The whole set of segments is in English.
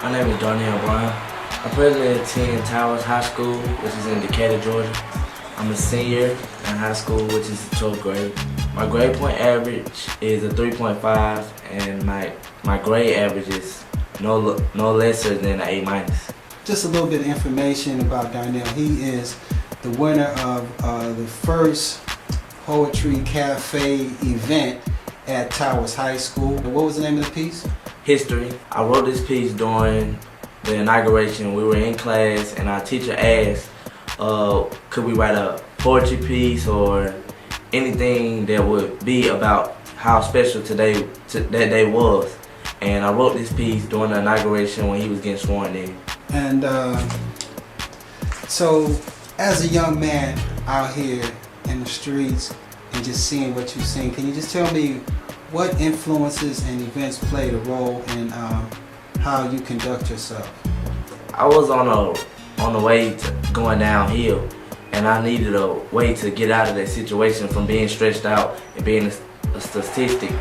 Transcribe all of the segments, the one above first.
My name is Darnell Brown. I presently attend Towers High School, which is in Decatur, Georgia. I'm a senior in high school, which is the 12th grade. My grade point average is a 3.5, and my grade average is no lesser than an A-. Just a little bit of information about Darnell. He is the winner of the first Poetry Cafe event at Towers High School. What was the name of the piece? History. I wrote this piece during the inauguration. We were in class and our teacher asked, could we write a poetry piece or anything that would be about how special that day was. And I wrote this piece during the inauguration when he was getting sworn in. And so as a young man out here in the streets and just seeing what you've seen, can you just tell me what influences and events played a role in how you conduct yourself? I was on the way to going downhill, and I needed a way to get out of that situation from being stressed out and being a statistic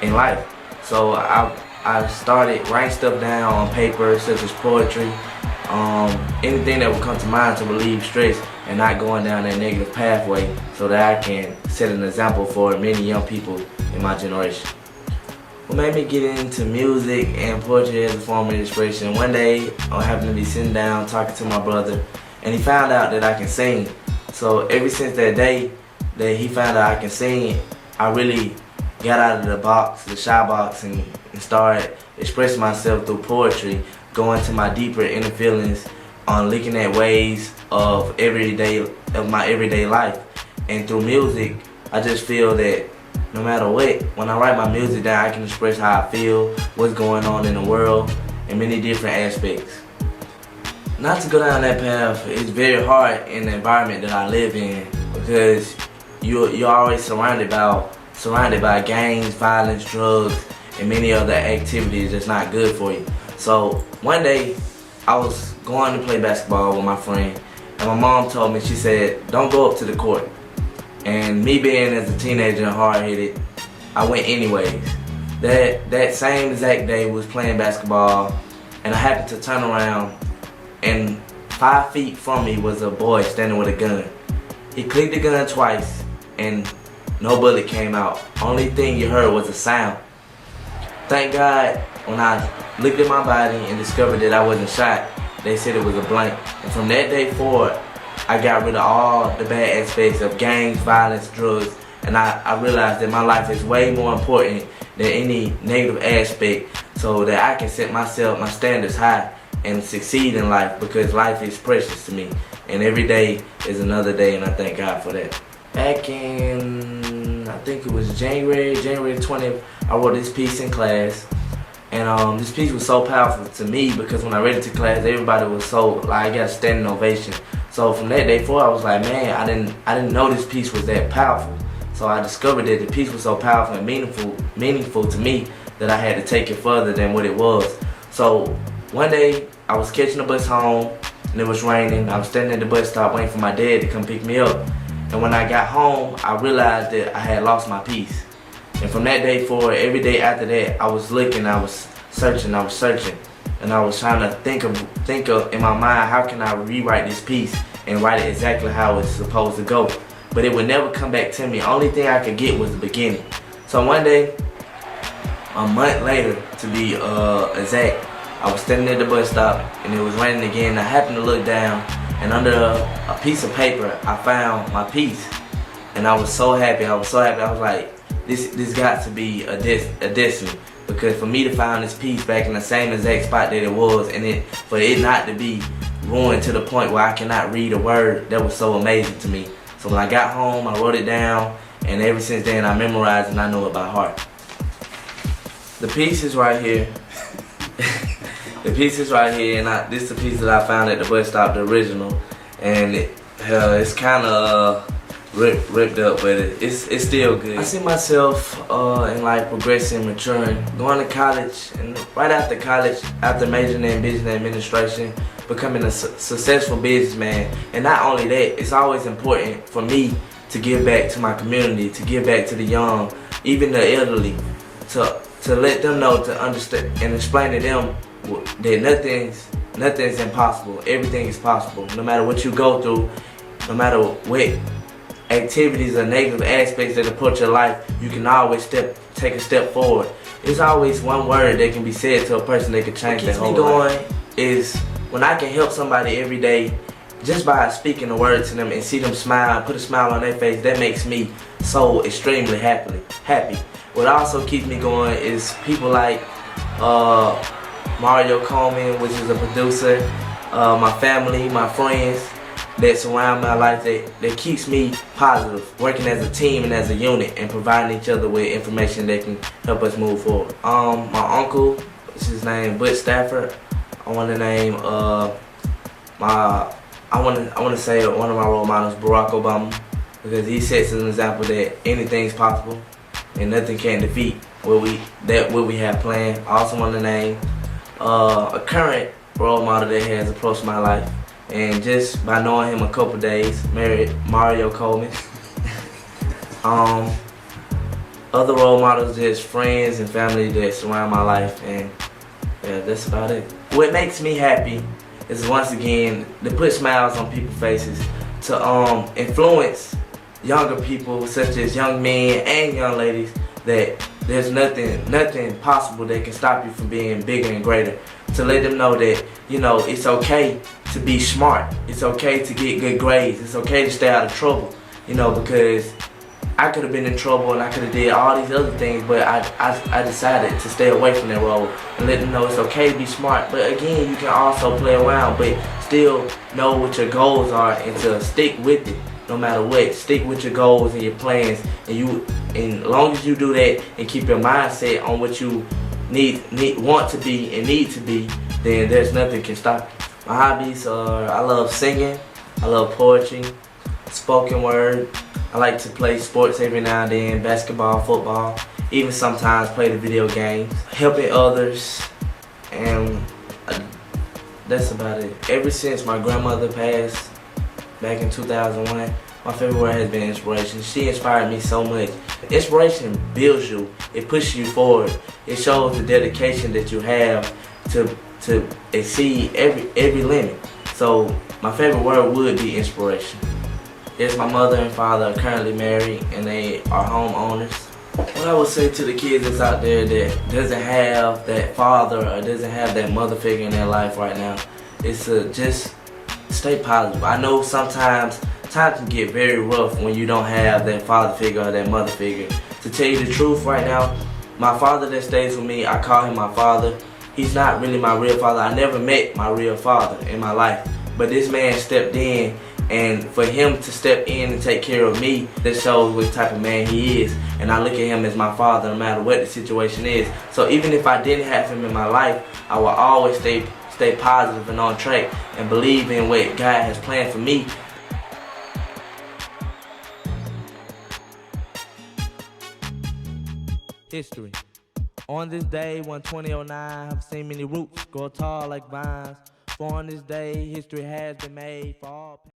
in life. So I started writing stuff down on paper, such as poetry, anything that would come to mind to relieve stress and not going down that negative pathway, so that I can set an example for many young people in my generation. What made me get into music and poetry as a form of expression, one day I happened to be sitting down talking to my brother, and he found out that I can sing. So ever since that day that he found out I can sing, I really got out of the shy box, and started expressing myself through poetry, going to my deeper inner feelings, on looking at ways of my everyday life. And through music, I just feel that no matter what, when I write my music down, I can express how I feel, what's going on in the world, in many different aspects. Not to go down that path, it's very hard in the environment that I live in, because you're always surrounded by gangs, violence, drugs, and many other activities that's not good for you. So one day, I was going to play basketball with my friend, and my mom told me, she said, don't go up to the court. And me being as a teenager and hard-headed, I went anyways. That same exact day was playing basketball, and I happened to turn around, and 5 feet from me was a boy standing with a gun. He clicked the gun twice, and no bullet came out. Only thing you heard was a sound. Thank God, when I looked at my body and discovered that I wasn't shot, they said it was a blank. And from that day forward, I got rid of all the bad aspects of gangs, violence, drugs, and I realized that my life is way more important than any negative aspect, so that I can set my standards high and succeed in life, because life is precious to me. And every day is another day, and I thank God for that. Back in, I think it was January 20th, I wrote this piece in class. And this piece was so powerful to me, because when I read it to class, everybody was so, like, I got a standing ovation. So from that day forward, I was like, man, I didn't know this piece was that powerful. So I discovered that the piece was so powerful and meaningful to me that I had to take it further than what it was. So one day, I was catching the bus home, and it was raining. I was standing at the bus stop waiting for my dad to come pick me up. And when I got home, I realized that I had lost my piece. And from that day forward, every day after that, I was looking, I was searching, and I was trying to think of in my mind, how can I rewrite this piece and write it exactly how it's supposed to go. But it would never come back to me. Only thing I could get was the beginning. So one day, a month later to be exact, I was standing at the bus stop, and it was raining again. I happened to look down, and under a piece of paper, I found my piece. And I was so happy. I was like, this got to be a destiny, because for me to find this piece back in the same exact spot that it was, and for it not to be ruined to the point where I cannot read a word, that was so amazing to me. So when I got home, I wrote it down, and ever since then I memorized and I know it by heart. The piece is right here. The piece is right here, and this is the piece that I found at the bus stop, the original, and it's kind of ripped up, but it's still good. I see myself in life progressing, maturing, going to college, and right after college, after majoring in business administration, becoming a successful businessman. And not only that, it's always important for me to give back to my community, to give back to the young, even the elderly, to let them know, to understand and explain to them that nothing's impossible. Everything is possible. No matter what you go through, no matter what activities or negative aspects that approach your life, you can always take a step forward. There's always one word that can be said to a person that can change their whole life. What keeps me going is when I can help somebody every day just by speaking a word to them and see them smile, put a smile on their face. That makes me so extremely happy. What also keeps me going is people like Mario Coleman, which is a producer, my family, my friends that surround my life, that keeps me positive, working as a team and as a unit and providing each other with information that can help us move forward. My uncle, what's his name, Butch Stafford. I want to name I want to say one of my role models, Barack Obama, because he sets an example that anything's possible and nothing can defeat what we have planned. I also want to name a current role model that has approached my life, and just by knowing him a couple days, married Mario Coleman. Other role models, just friends and family that surround my life, and yeah, that's about it. What makes me happy is, once again, to put smiles on people's faces, to influence younger people, such as young men and young ladies, that there's nothing possible that can stop you from being bigger and greater. To let them know that, you know, it's okay to be smart, it's okay to get good grades, it's okay to stay out of trouble, you know, because I could have been in trouble and I could have did all these other things, but I decided to stay away from that role and let them know it's okay to be smart. But again, you can also play around, but still know what your goals are and to stick with it no matter what. Stick with your goals and your plans, and as long as you do that and keep your mindset on what you want to be and need to be, then there's nothing can stop you. My hobbies are, I love singing, I love poetry, spoken word. I like to play sports every now and then, basketball, football, even sometimes play the video games, helping others, and that's about it. Ever since my grandmother passed back in 2001, my favorite word has been inspiration. She inspired me so much. Inspiration builds you, it pushes you forward. It shows the dedication that you have to exceed every limit. So my favorite word would be inspiration. Yes, my mother and father are currently married and they are homeowners. What I would say to the kids that's out there that doesn't have that father or doesn't have that mother figure in their life right now is to just stay positive. I know sometimes times can get very rough when you don't have that father figure or that mother figure. To tell you the truth right now, my father that stays with me, I call him my father. He's not really my real father. I never met my real father in my life, but this man stepped in. And for him to step in and take care of me, that shows what type of man he is. And I look at him as my father no matter what the situation is. So even if I didn't have him in my life, I will always stay positive and on track and believe in what God has planned for me. History. On this day, 12009, I've seen many roots grow tall like vines. For on this day, history has been made for all people.